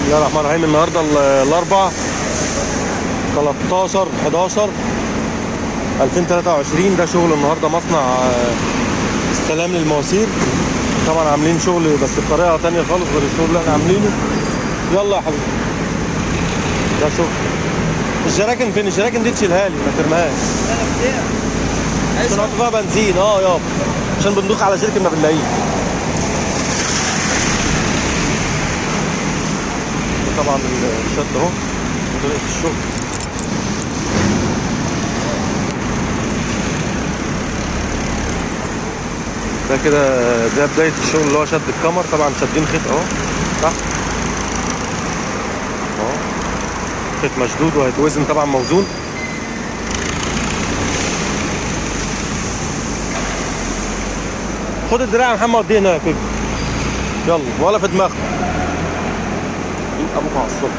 الله الرحمن الرحيم. النهارده الاربعاء 13/11/2023. ده شغل النهارده مصنع السلام للمواسير. طبعا عاملين شغل بس بطريقه تانية خالص غير الشغل اللي احنا عاملينه. يلا يا حبيبي ده شغل. الجراكن فين؟ الجراكن دي تشيلها لي ما ترميهاش عشان نحط فيها بنزين. يابا عشان بندوخ على جيركن ما بنلاقيه. طبعا الشد اهو طريقه الشغل. ده كده ده بدايه الشغل اللي هو شد الكمر. طبعا شادين خيط اهو تحت اهو، خيط مشدود وهيتوزن طبعا موزون. خد الدراع يا محمد وديه هناك يلا ولا في دماغك ابوك على الصبح.